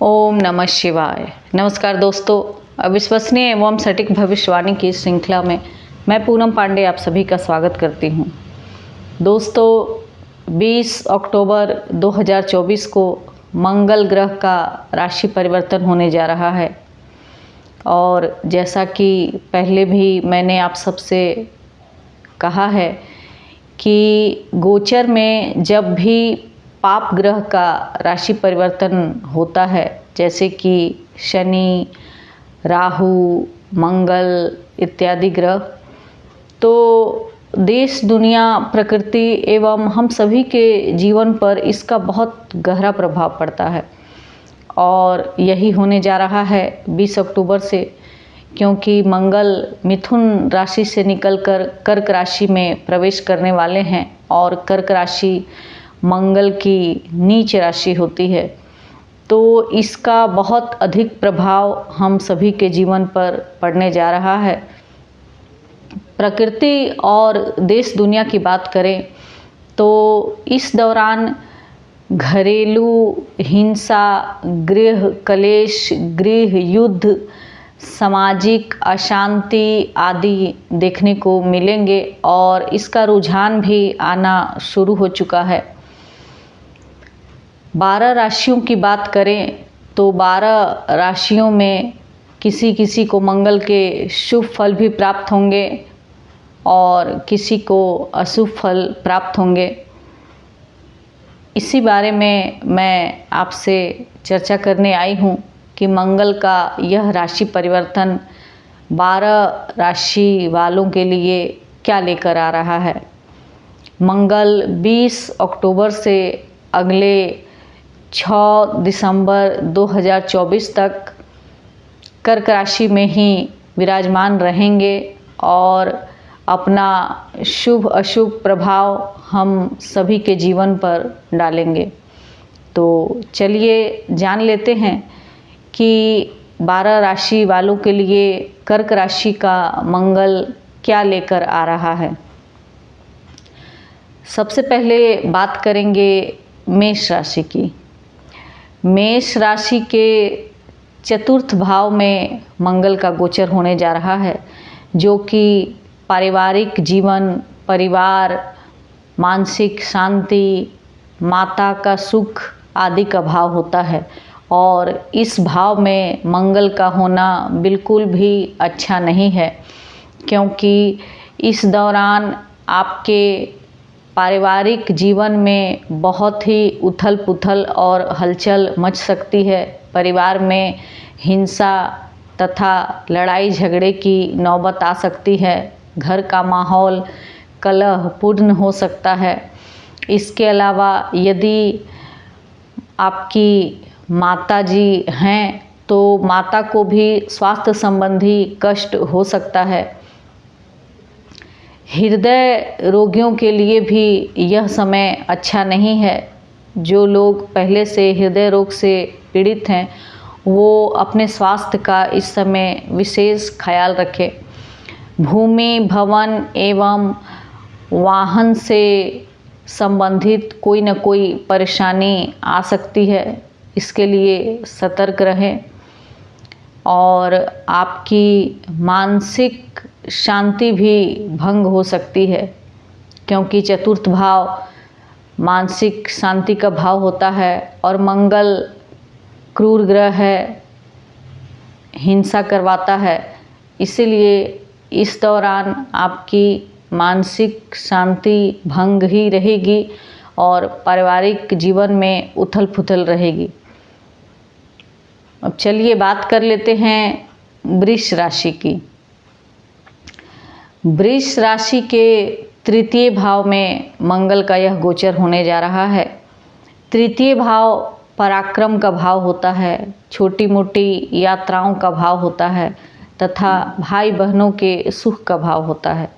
ओम नमः शिवाय। नमस्कार दोस्तों, अविश्वसनीय एवं सटीक भविष्यवाणी की श्रृंखला में मैं पूनम पांडे आप सभी का स्वागत करती हूँ। दोस्तों, 20 अक्टूबर 2024 को मंगल ग्रह का राशि परिवर्तन होने जा रहा है और जैसा कि पहले भी मैंने आप सबसे कहा है कि गोचर में जब भी पाप ग्रह का राशि परिवर्तन होता है, जैसे कि शनि, राहु, मंगल इत्यादि ग्रह, तो देश, दुनिया, प्रकृति एवं हम सभी के जीवन पर इसका बहुत गहरा प्रभाव पड़ता है। और यही होने जा रहा है 20 अक्टूबर से, क्योंकि मंगल मिथुन राशि से निकलकर कर्क राशि में प्रवेश करने वाले हैं और कर्क राशि मंगल की नीच राशि होती है, तो इसका बहुत अधिक प्रभाव हम सभी के जीवन पर पड़ने जा रहा है। प्रकृति और देश दुनिया की बात करें तो इस दौरान घरेलू हिंसा, गृह कलेश, गृह युद्ध, सामाजिक अशांति आदि देखने को मिलेंगे और इसका रुझान भी आना शुरू हो चुका है। 12 राशियों की बात करें तो 12 राशियों में किसी किसी को मंगल के शुभ फल भी प्राप्त होंगे और किसी को अशुभ फल प्राप्त होंगे। इसी बारे में मैं आपसे चर्चा करने आई हूँ कि मंगल का यह राशि परिवर्तन 12 राशि वालों के लिए क्या लेकर आ रहा है। मंगल 20 अक्टूबर से अगले 6 दिसंबर 2024 तक कर्क राशि में ही विराजमान रहेंगे और अपना शुभ अशुभ प्रभाव हम सभी के जीवन पर डालेंगे। तो चलिए जान लेते हैं कि 12 राशि वालों के लिए कर्क राशि का मंगल क्या लेकर आ रहा है। सबसे पहले बात करेंगे मेष राशि की। मेष राशि के चतुर्थ भाव में मंगल का गोचर होने जा रहा है, जो कि पारिवारिक जीवन, परिवार, मानसिक शांति, माता का सुख आदि का भाव होता है। और इस भाव में मंगल का होना बिल्कुल भी अच्छा नहीं है, क्योंकि इस दौरान आपके पारिवारिक जीवन में बहुत ही उथल पुथल और हलचल मच सकती है। परिवार में हिंसा तथा लड़ाई झगड़े की नौबत आ सकती है। घर का माहौल कलहपूर्ण हो सकता है। इसके अलावा यदि आपकी माताजी हैं तो माता को भी स्वास्थ्य संबंधी कष्ट हो सकता है। हृदय रोगियों के लिए भी यह समय अच्छा नहीं है। जो लोग पहले से हृदय रोग से पीड़ित हैं वो अपने स्वास्थ्य का इस समय विशेष ख्याल रखें। भूमि, भवन एवं वाहन से संबंधित कोई न कोई परेशानी आ सकती है, इसके लिए सतर्क रहें। और आपकी मानसिक शांति भी भंग हो सकती है, क्योंकि चतुर्थ भाव मानसिक शांति का भाव होता है और मंगल क्रूर ग्रह है, हिंसा करवाता है। इसीलिए इस दौरान आपकी मानसिक शांति भंग ही रहेगी और पारिवारिक जीवन में उथल पुथल रहेगी। अब चलिए बात कर लेते हैं वृष राशि की। वृष राशि के तृतीय भाव में मंगल का यह गोचर होने जा रहा है। तृतीय भाव पराक्रम का भाव होता है, छोटी मोटी यात्राओं का भाव होता है तथा भाई बहनों के सुख का भाव होता है।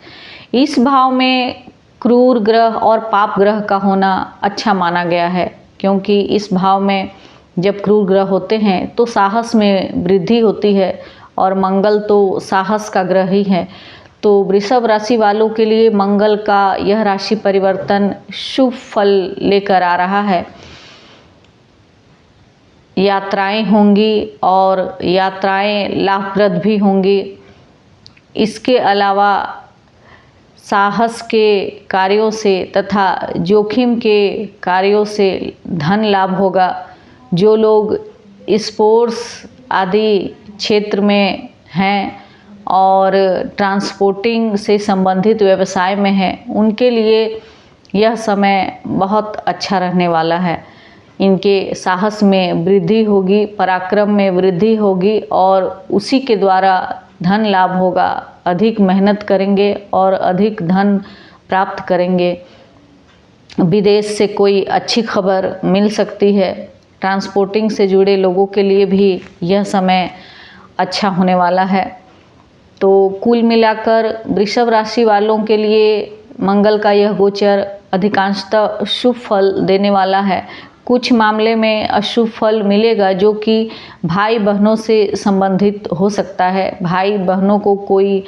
इस भाव में क्रूर ग्रह और पाप ग्रह का होना अच्छा माना गया है, क्योंकि इस भाव में जब क्रूर ग्रह होते हैं तो साहस में वृद्धि होती है और मंगल तो साहस का ग्रह ही है। तो वृषभ राशि वालों के लिए मंगल का यह राशि परिवर्तन शुभ फल लेकर आ रहा है। यात्राएं होंगी और यात्राएं लाभप्रद भी होंगी। इसके अलावा साहस के कार्यों से तथा जोखिम के कार्यों से धन लाभ होगा। जो लोग स्पोर्ट्स आदि क्षेत्र में हैं और ट्रांसपोर्टिंग से संबंधित व्यवसाय में हैं, उनके लिए यह समय बहुत अच्छा रहने वाला है। इनके साहस में वृद्धि होगी, पराक्रम में वृद्धि होगी और उसी के द्वारा धन लाभ होगा। अधिक मेहनत करेंगे और अधिक धन प्राप्त करेंगे। विदेश से कोई अच्छी खबर मिल सकती है। ट्रांसपोर्टिंग से जुड़े लोगों के लिए भी यह समय अच्छा होने वाला है। तो कुल मिलाकर वृषभ राशि वालों के लिए मंगल का यह गोचर अधिकांशतः शुभ फल देने वाला है। कुछ मामले में अशुभ फल मिलेगा, जो कि भाई बहनों से संबंधित हो सकता है। भाई बहनों को कोई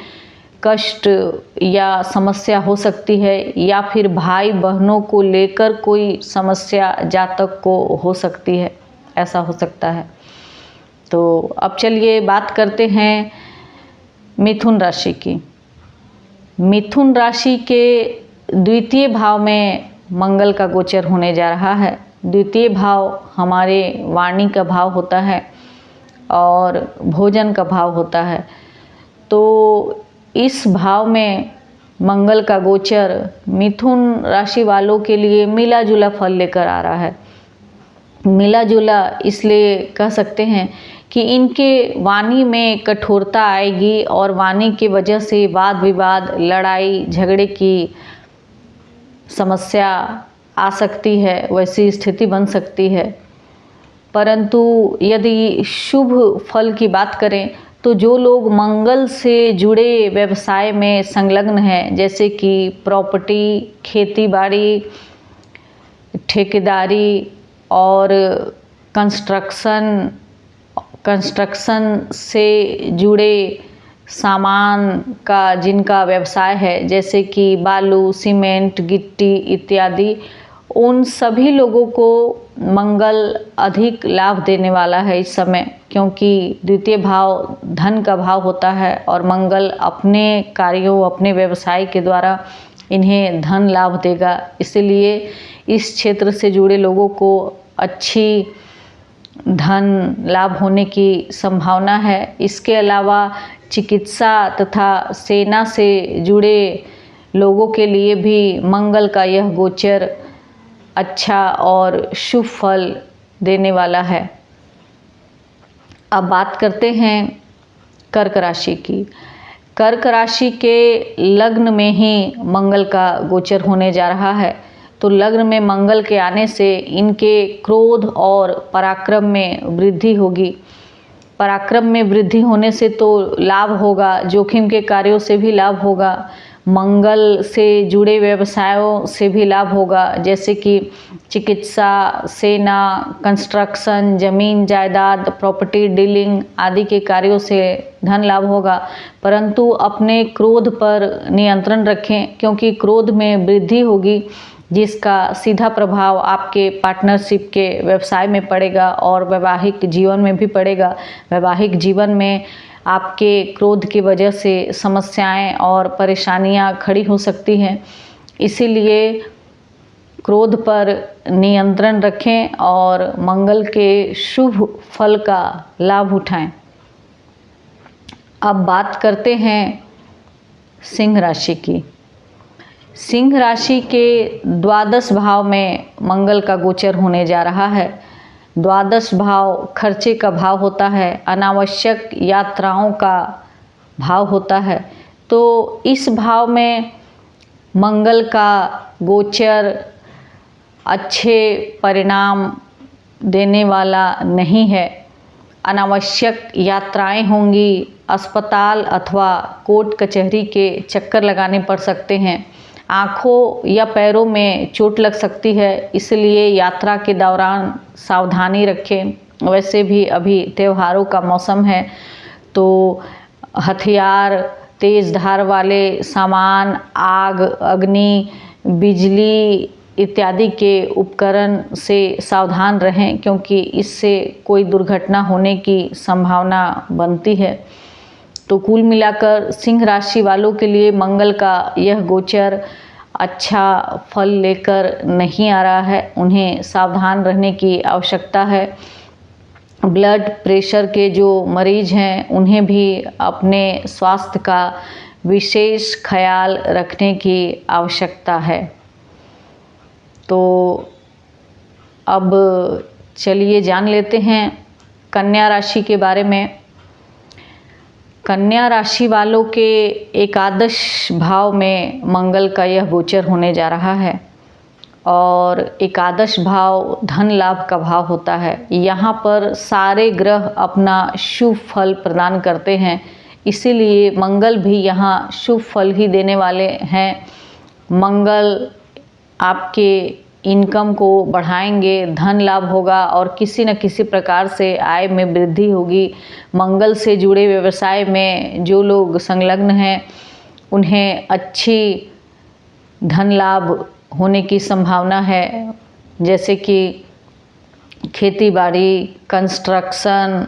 कष्ट या समस्या हो सकती है, या फिर भाई बहनों को लेकर कोई समस्या जातक को हो सकती है, ऐसा हो सकता है। तो अब चलिए बात करते हैं मिथुन राशि की। मिथुन राशि के द्वितीय भाव में मंगल का गोचर होने जा रहा है। द्वितीय भाव हमारे वाणी का भाव होता है और भोजन का भाव होता है। तो इस भाव में मंगल का गोचर मिथुन राशि वालों के लिए मिला जुला फल लेकर आ रहा है। मिला जुला इसलिए कह सकते हैं कि इनके वाणी में कठोरता आएगी और वाणी की वजह से वाद विवाद, लड़ाई झगड़े की समस्या आ सकती है, वैसी स्थिति बन सकती है। परंतु यदि शुभ फल की बात करें तो जो लोग मंगल से जुड़े व्यवसाय में संलग्न हैं, जैसे कि प्रॉपर्टी, खेती बाड़ी, ठेकेदारी और कंस्ट्रक्शन से जुड़े सामान का जिनका व्यवसाय है, जैसे कि बालू, सीमेंट, गिट्टी इत्यादि, उन सभी लोगों को मंगल अधिक लाभ देने वाला है इस समय। क्योंकि द्वितीय भाव धन का भाव होता है और मंगल अपने कार्यों, अपने व्यवसाय के द्वारा इन्हें धन लाभ देगा। इसलिए इस क्षेत्र से जुड़े लोगों को अच्छी धन लाभ होने की संभावना है। इसके अलावा चिकित्सा तथा सेना से जुड़े लोगों के लिए भी मंगल का यह गोचर अच्छा और शुभ फल देने वाला है। अब बात करते हैं कर्क राशि की। कर्क राशि के लग्न में ही मंगल का गोचर होने जा रहा है। तो लग्न में मंगल के आने से इनके क्रोध और पराक्रम में वृद्धि होगी। पराक्रम में वृद्धि होने से तो लाभ होगा, जोखिम के कार्यों से भी लाभ होगा, मंगल से जुड़े व्यवसायों से भी लाभ होगा, जैसे कि चिकित्सा, सेना, कंस्ट्रक्शन, जमीन जायदाद, प्रॉपर्टी डीलिंग आदि के कार्यों से धन लाभ होगा। परंतु अपने क्रोध पर नियंत्रण रखें, क्योंकि क्रोध में वृद्धि होगी, जिसका सीधा प्रभाव आपके पार्टनरशिप के व्यवसाय में पड़ेगा और वैवाहिक जीवन में भी पड़ेगा। वैवाहिक जीवन में आपके क्रोध की वजह से समस्याएं और परेशानियां खड़ी हो सकती हैं। इसीलिए क्रोध पर नियंत्रण रखें और मंगल के शुभ फल का लाभ उठाएं। अब बात करते हैं सिंह राशि की। सिंह राशि के द्वादश भाव में मंगल का गोचर होने जा रहा है। द्वादश भाव खर्चे का भाव होता है, अनावश्यक यात्राओं का भाव होता है। तो इस भाव में मंगल का गोचर अच्छे परिणाम देने वाला नहीं है। अनावश्यक यात्राएं होंगी, अस्पताल अथवा कोर्ट कचहरी के चक्कर लगाने पड़ सकते हैं, आँखों या पैरों में चोट लग सकती है, इसलिए यात्रा के दौरान सावधानी रखें। वैसे भी अभी त्योहारों का मौसम है, तो हथियार, तेज़ धार वाले सामान, आग, अग्नि, बिजली इत्यादि के उपकरण से सावधान रहें, क्योंकि इससे कोई दुर्घटना होने की संभावना बनती है। तो कुल मिलाकर सिंह राशि वालों के लिए मंगल का यह गोचर अच्छा फल लेकर नहीं आ रहा है। उन्हें सावधान रहने की आवश्यकता है। ब्लड प्रेशर के जो मरीज हैं उन्हें भी अपने स्वास्थ्य का विशेष ख्याल रखने की आवश्यकता है। तो अब चलिए जान लेते हैं कन्या राशि के बारे में। कन्या राशि वालों के एकादश भाव में मंगल का यह गोचर होने जा रहा है और एकादश भाव धन लाभ का भाव होता है। यहाँ पर सारे ग्रह अपना शुभ फल प्रदान करते हैं, इसीलिए मंगल भी यहाँ शुभ फल ही देने वाले हैं। मंगल आपके इनकम को बढ़ाएंगे, धन लाभ होगा और किसी न किसी प्रकार से आय में वृद्धि होगी। मंगल से जुड़े व्यवसाय में जो लोग संलग्न हैं उन्हें अच्छी धन लाभ होने की संभावना है, जैसे कि खेती बाड़ी, कंस्ट्रक्शन,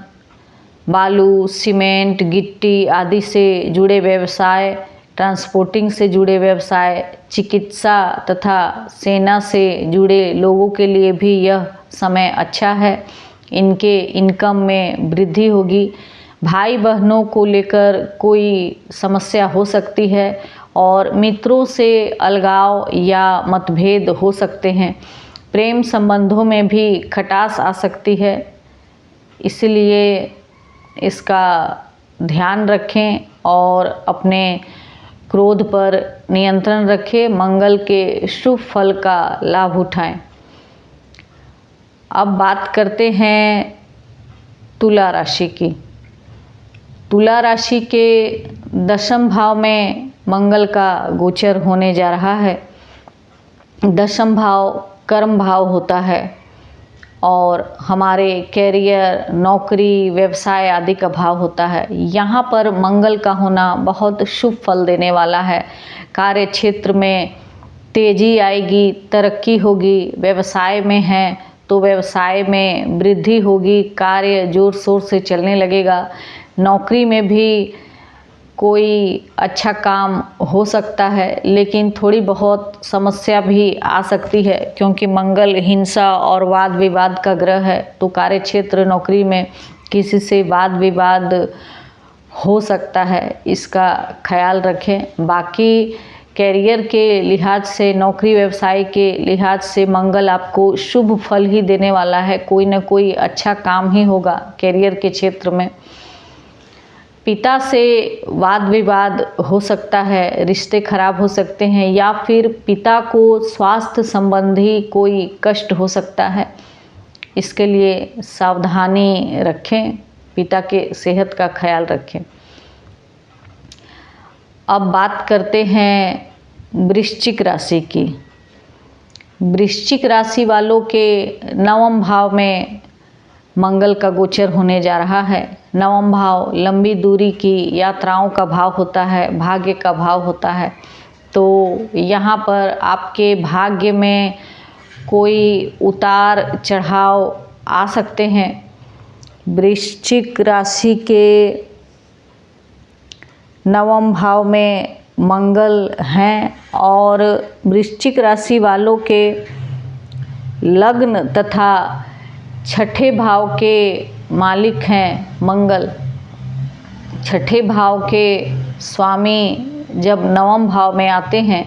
बालू, सीमेंट, गिट्टी आदि से जुड़े व्यवसाय, ट्रांसपोर्टिंग से जुड़े व्यवसाय, चिकित्सा तथा सेना से जुड़े लोगों के लिए भी यह समय अच्छा है। इनके इनकम में वृद्धि होगी। भाई बहनों को लेकर कोई समस्या हो सकती है और मित्रों से अलगाव या मतभेद हो सकते हैं। प्रेम संबंधों में भी खटास आ सकती है, इसलिए इसका ध्यान रखें और अपने क्रोध पर नियंत्रण रखें। मंगल के शुभ फल का लाभ उठाएं। अब बात करते हैं तुला राशि की। तुला राशि के दशम भाव में मंगल का गोचर होने जा रहा है। दशम भाव कर्म भाव होता है और हमारे कैरियर, नौकरी, व्यवसाय आदि का भाव होता है। यहाँ पर मंगल का होना बहुत शुभ फल देने वाला है। कार्य क्षेत्र में तेजी आएगी, तरक्की होगी। व्यवसाय में है तो व्यवसाय में वृद्धि होगी, कार्य जोर शोर से चलने लगेगा। नौकरी में भी कोई अच्छा काम हो सकता है, लेकिन थोड़ी बहुत समस्या भी आ सकती है, क्योंकि मंगल हिंसा और वाद विवाद का ग्रह है। तो कार्य क्षेत्र, नौकरी में किसी से वाद विवाद हो सकता है, इसका ख्याल रखें। बाकी कैरियर के लिहाज से, नौकरी व्यवसाय के लिहाज से मंगल आपको शुभ फल ही देने वाला है। कोई न कोई अच्छा काम ही होगा कैरियर के क्षेत्र में। पिता से वाद विवाद हो सकता है, रिश्ते खराब हो सकते हैं, या फिर पिता को स्वास्थ्य संबंधी कोई कष्ट हो सकता है। इसके लिए सावधानी रखें, पिता के सेहत का ख्याल रखें। अब बात करते हैं वृश्चिक राशि की। वृश्चिक राशि वालों के नवम भाव में मंगल का गोचर होने जा रहा है। नवम भाव लंबी दूरी की यात्राओं का भाव होता है, भाग्य का भाव होता है। तो यहाँ पर आपके भाग्य में कोई उतार चढ़ाव आ सकते हैं। वृश्चिक राशि के नवम भाव में मंगल हैं और वृश्चिक राशि वालों के लग्न तथा छठे भाव के मालिक हैं मंगल। छठे भाव के स्वामी जब नवम भाव में आते हैं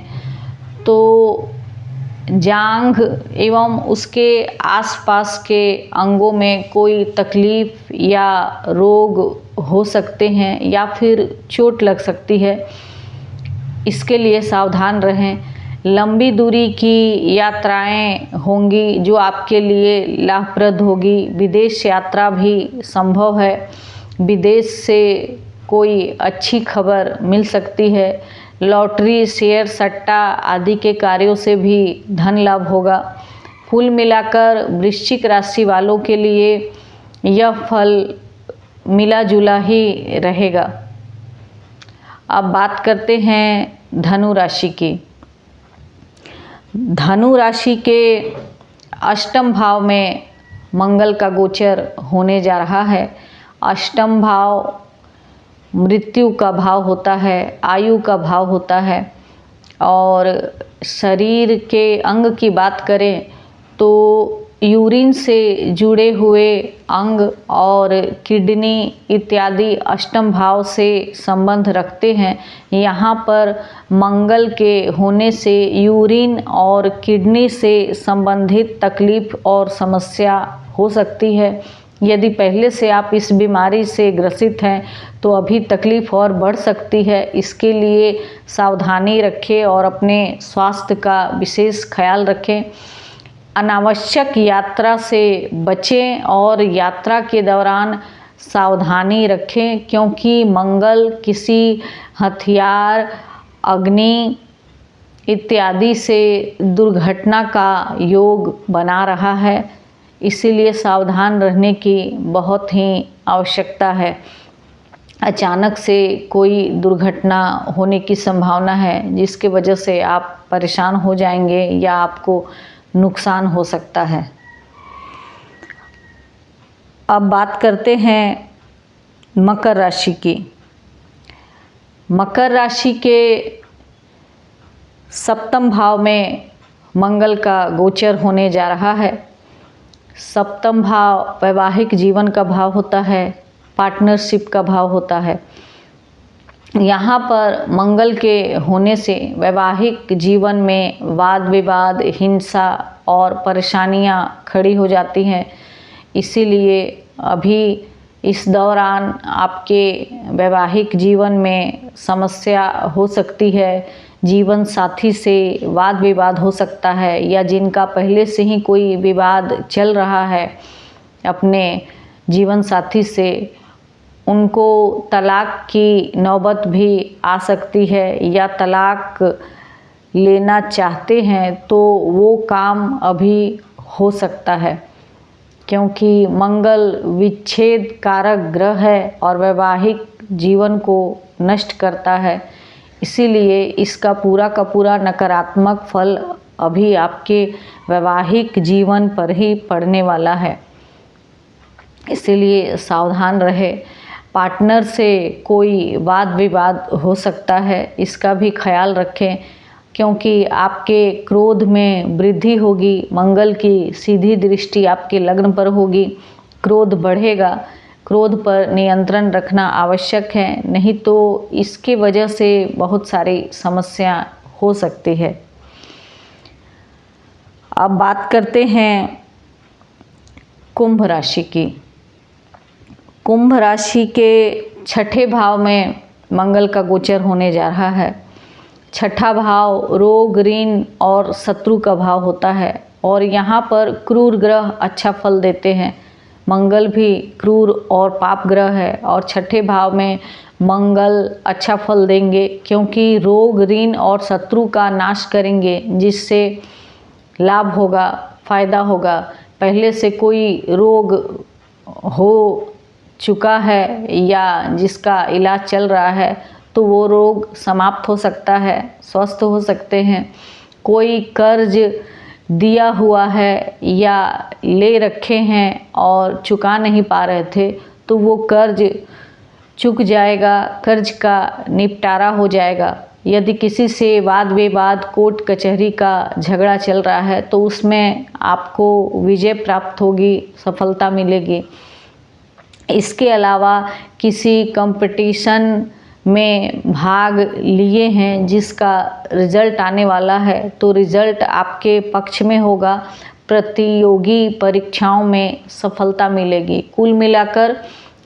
तो जांघ एवं उसके आसपास के अंगों में कोई तकलीफ या रोग हो सकते हैं या फिर चोट लग सकती है। इसके लिए सावधान रहें। लंबी दूरी की यात्राएं होंगी जो आपके लिए लाभप्रद होगी। विदेश यात्रा भी संभव है। विदेश से कोई अच्छी खबर मिल सकती है। लॉटरी, शेयर सट्टा आदि के कार्यों से भी धन लाभ होगा। कुल मिलाकर वृश्चिक राशि वालों के लिए यह फल मिला जुला ही रहेगा। अब बात करते हैं धनु राशि की। धनु राशि के अष्टम भाव में मंगल का गोचर होने जा रहा है। अष्टम भाव मृत्यु का भाव होता है, आयु का भाव होता है। और शरीर के अंग की बात करें तो यूरिन से जुड़े हुए अंग और किडनी इत्यादि अष्टम भाव से संबंध रखते हैं। यहाँ पर मंगल के होने से यूरिन और किडनी से संबंधित तकलीफ और समस्या हो सकती है। यदि पहले से आप इस बीमारी से ग्रसित हैं तो अभी तकलीफ और बढ़ सकती है। इसके लिए सावधानी रखें और अपने स्वास्थ्य का विशेष ख्याल रखें। अनावश्यक यात्रा से बचें और यात्रा के दौरान सावधानी रखें, क्योंकि मंगल किसी हथियार, अग्नि इत्यादि से दुर्घटना का योग बना रहा है। इसीलिए सावधान रहने की बहुत ही आवश्यकता है। अचानक से कोई दुर्घटना होने की संभावना है, जिसके वजह से आप परेशान हो जाएंगे या आपको नुकसान हो सकता है। अब बात करते हैं मकर राशि की। मकर राशि के सप्तम भाव में मंगल का गोचर होने जा रहा है। सप्तम भाव वैवाहिक जीवन का भाव होता है, पार्टनरशिप का भाव होता है। यहाँ पर मंगल के होने से वैवाहिक जीवन में वाद विवाद, हिंसा और परेशानियाँ खड़ी हो जाती हैं। इसीलिए अभी इस दौरान आपके वैवाहिक जीवन में समस्या हो सकती है। जीवन साथी से वाद विवाद हो सकता है, या जिनका पहले से ही कोई विवाद चल रहा है अपने जीवन साथी से, उनको तलाक की नौबत भी आ सकती है, या तलाक लेना चाहते हैं तो वो काम अभी हो सकता है, क्योंकि मंगल विच्छेद कारक ग्रह है और वैवाहिक जीवन को नष्ट करता है। इसीलिए इसका पूरा का पूरा नकारात्मक फल अभी आपके वैवाहिक जीवन पर ही पड़ने वाला है। इसीलिए सावधान रहे। पार्टनर से कोई वाद विवाद हो सकता है, इसका भी ख्याल रखें, क्योंकि आपके क्रोध में वृद्धि होगी। मंगल की सीधी दृष्टि आपके लग्न पर होगी, क्रोध बढ़ेगा। क्रोध पर नियंत्रण रखना आवश्यक है, नहीं तो इसके वजह से बहुत सारी समस्या हो सकती है। अब बात करते हैं कुंभ राशि की। कुंभ राशि के छठे भाव में मंगल का गोचर होने जा रहा है। छठा भाव रोग, ऋण और शत्रु का भाव होता है, और यहाँ पर क्रूर ग्रह अच्छा फल देते हैं। मंगल भी क्रूर और पाप ग्रह है, और छठे भाव में मंगल अच्छा फल देंगे, क्योंकि रोग, ऋण और शत्रु का नाश करेंगे, जिससे लाभ होगा, फायदा होगा। पहले से कोई रोग हो चुका है या जिसका इलाज चल रहा है तो वो रोग समाप्त हो सकता है, स्वस्थ हो सकते हैं। कोई कर्ज दिया हुआ है या ले रखे हैं और चुका नहीं पा रहे थे तो वो कर्ज चुक जाएगा, कर्ज का निपटारा हो जाएगा। यदि किसी से वाद विवाद, कोर्ट कचहरी का झगड़ा चल रहा है तो उसमें आपको विजय प्राप्त होगी, सफलता मिलेगी। इसके अलावा किसी कंपटीशन में भाग लिए हैं जिसका रिजल्ट आने वाला है तो रिजल्ट आपके पक्ष में होगा, प्रतियोगी परीक्षाओं में सफलता मिलेगी। कुल मिलाकर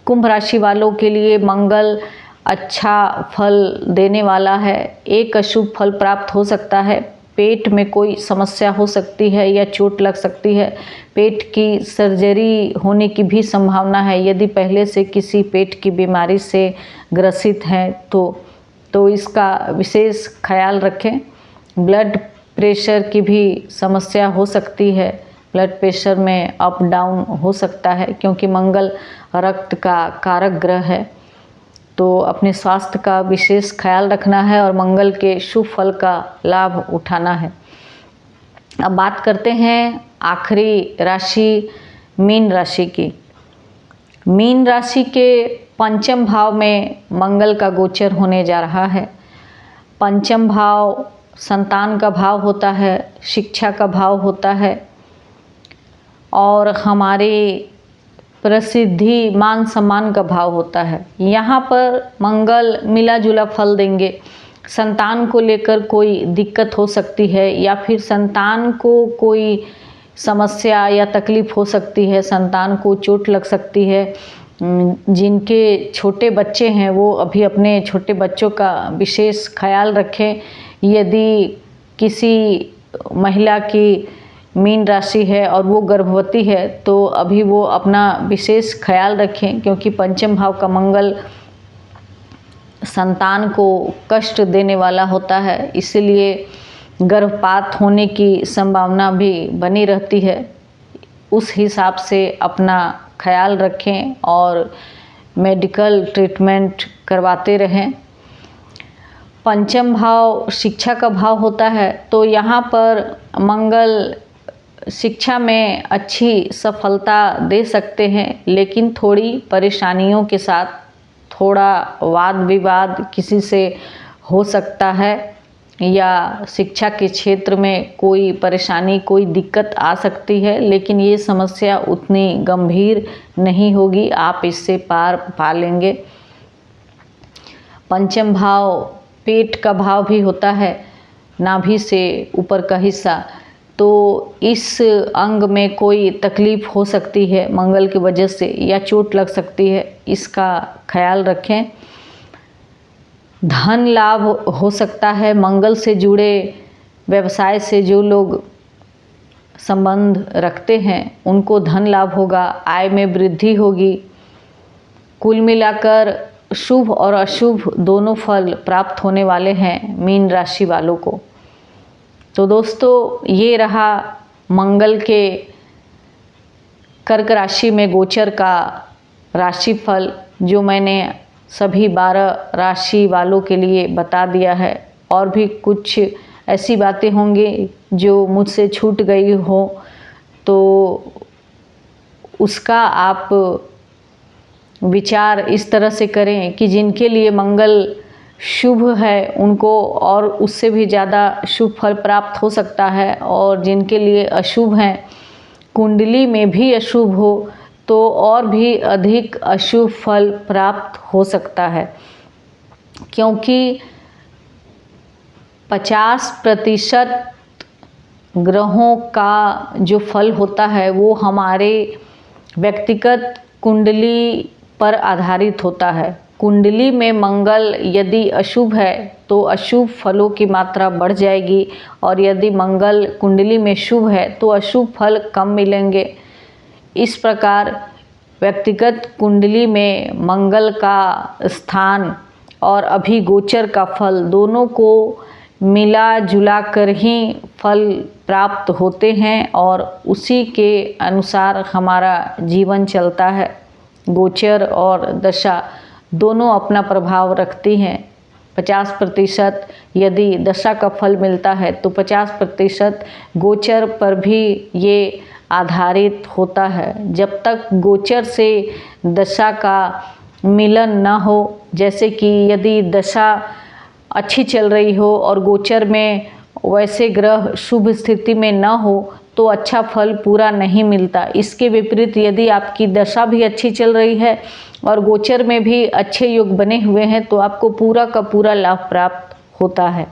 कुंभ राशि वालों के लिए मंगल अच्छा फल देने वाला है। एक अशुभ फल प्राप्त हो सकता है, पेट में कोई समस्या हो सकती है या चोट लग सकती है। पेट की सर्जरी होने की भी संभावना है। यदि पहले से किसी पेट की बीमारी से ग्रसित हैं तो इसका विशेष ख्याल रखें। ब्लड प्रेशर की भी समस्या हो सकती है, ब्लड प्रेशर में अप डाउन हो सकता है, क्योंकि मंगल रक्त का कारक ग्रह है। तो अपने स्वास्थ्य का विशेष ख्याल रखना है और मंगल के शुभ फल का लाभ उठाना है। अब बात करते हैं आखिरी राशि मीन राशि की। मीन राशि के पंचम भाव में मंगल का गोचर होने जा रहा है। पंचम भाव संतान का भाव होता है, शिक्षा का भाव होता है और हमारे प्रसिद्धि मान सम्मान का भाव होता है। यहाँ पर मंगल मिला जुला फल देंगे। संतान को लेकर कोई दिक्कत हो सकती है या फिर संतान को कोई समस्या या तकलीफ़ हो सकती है, संतान को चोट लग सकती है। जिनके छोटे बच्चे हैं वो अभी अपने छोटे बच्चों का विशेष ख्याल रखें। यदि किसी महिला की मीन राशि है और वो गर्भवती है तो अभी वो अपना विशेष ख्याल रखें, क्योंकि पंचम भाव का मंगल संतान को कष्ट देने वाला होता है, इसलिए गर्भपात होने की संभावना भी बनी रहती है। उस हिसाब से अपना ख्याल रखें और मेडिकल ट्रीटमेंट करवाते रहें। पंचम भाव शिक्षा का भाव होता है, तो यहाँ पर मंगल शिक्षा में अच्छी सफलता दे सकते हैं, लेकिन थोड़ी परेशानियों के साथ। थोड़ा वाद विवाद किसी से हो सकता है या शिक्षा के क्षेत्र में कोई परेशानी, कोई दिक्कत आ सकती है, लेकिन ये समस्या उतनी गंभीर नहीं होगी, आप इससे पार पा लेंगे। पंचम भाव पेट का भाव भी होता है, नाभि से ऊपर का हिस्सा, तो इस अंग में कोई तकलीफ़ हो सकती है मंगल की वजह से या चोट लग सकती है, इसका ख्याल रखें। धन लाभ हो सकता है, मंगल से जुड़े व्यवसाय से जो लोग संबंध रखते हैं उनको धन लाभ होगा, आय में वृद्धि होगी। कुल मिलाकर शुभ और अशुभ दोनों फल प्राप्त होने वाले हैं मीन राशि वालों को। तो दोस्तों, ये रहा मंगल के कर्क राशि में गोचर का राशिफल, जो मैंने सभी 12 राशि वालों के लिए बता दिया है। और भी कुछ ऐसी बातें होंगी जो मुझसे छूट गई हो तो उसका आप विचार इस तरह से करें कि जिनके लिए मंगल शुभ है उनको और उससे भी ज़्यादा शुभ फल प्राप्त हो सकता है, और जिनके लिए अशुभ हैं, कुंडली में भी अशुभ हो तो और भी अधिक अशुभ फल प्राप्त हो सकता है। क्योंकि 50% ग्रहों का जो फल होता है वो हमारे व्यक्तिगत कुंडली पर आधारित होता है। कुंडली में मंगल यदि अशुभ है तो अशुभ फलों की मात्रा बढ़ जाएगी, और यदि मंगल कुंडली में शुभ है तो अशुभ फल कम मिलेंगे। इस प्रकार व्यक्तिगत कुंडली में मंगल का स्थान और अभी गोचर का फल दोनों को मिला जुला कर ही फल प्राप्त होते हैं, और उसी के अनुसार हमारा जीवन चलता है। गोचर और दशा दोनों अपना प्रभाव रखती हैं। 50% यदि दशा का फल मिलता है तो 50% गोचर पर भी ये आधारित होता है। जब तक गोचर से दशा का मिलन न हो, जैसे कि यदि दशा अच्छी चल रही हो और गोचर में वैसे ग्रह शुभ स्थिति में न हो तो अच्छा फल पूरा नहीं मिलता। इसके विपरीत यदि आपकी दशा भी अच्छी चल रही है और गोचर में भी अच्छे योग बने हुए हैं तो आपको पूरा का पूरा लाभ प्राप्त होता है।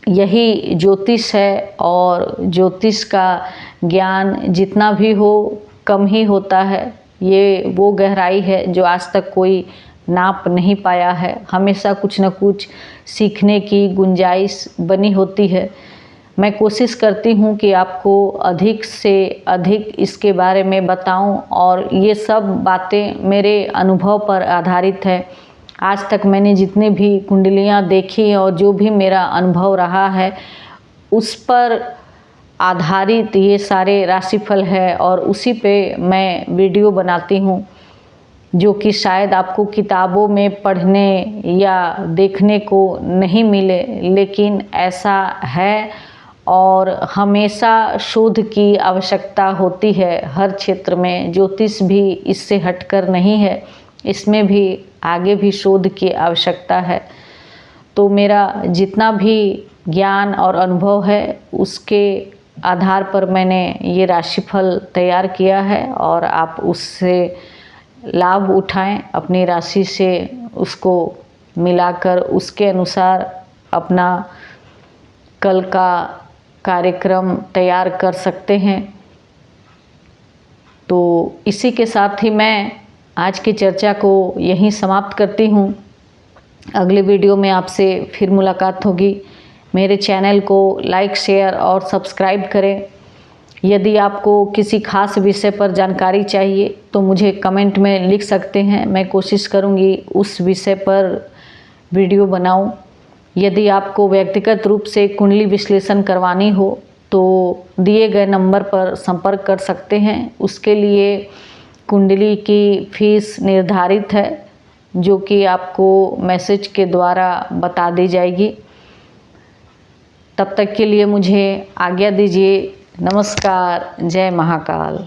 यही ज्योतिष है, और ज्योतिष का ज्ञान जितना भी हो कम ही होता है। ये वो गहराई है जो आज तक कोई नाप नहीं पाया है। हमेशा कुछ न कुछ सीखने की गुंजाइश बनी होती है। मैं कोशिश करती हूँ कि आपको अधिक से अधिक इसके बारे में बताऊँ, और ये सब बातें मेरे अनुभव पर आधारित है। आज तक मैंने जितने भी कुंडलियाँ देखी और जो भी मेरा अनुभव रहा है उस पर आधारित ये सारे राशिफल है, और उसी पे मैं वीडियो बनाती हूँ, जो कि शायद आपको किताबों में पढ़ने या देखने को नहीं मिले, लेकिन ऐसा है और हमेशा शोध की आवश्यकता होती है हर क्षेत्र में। ज्योतिष भी इससे हटकर नहीं है, इसमें भी आगे भी शोध की आवश्यकता है। तो मेरा जितना भी ज्ञान और अनुभव है उसके आधार पर मैंने ये राशिफल तैयार किया है और आप उससे लाभ उठाएं, अपनी राशि से उसको मिलाकर उसके अनुसार अपना कल का कार्यक्रम तैयार कर सकते हैं। तो इसी के साथ ही मैं आज की चर्चा को यहीं समाप्त करती हूँ। अगले वीडियो में आपसे फिर मुलाकात होगी। मेरे चैनल को लाइक, शेयर और सब्सक्राइब करें। यदि आपको किसी खास विषय पर जानकारी चाहिए तो मुझे कमेंट में लिख सकते हैं, मैं कोशिश करूँगी उस विषय पर वीडियो बनाऊँ। यदि आपको व्यक्तिगत रूप से कुंडली विश्लेषण करवानी हो तो दिए गए नंबर पर संपर्क कर सकते हैं। उसके लिए कुंडली की फीस निर्धारित है जो कि आपको मैसेज के द्वारा बता दी जाएगी। तब तक के लिए मुझे आज्ञा दीजिए। नमस्कार। जय महाकाल।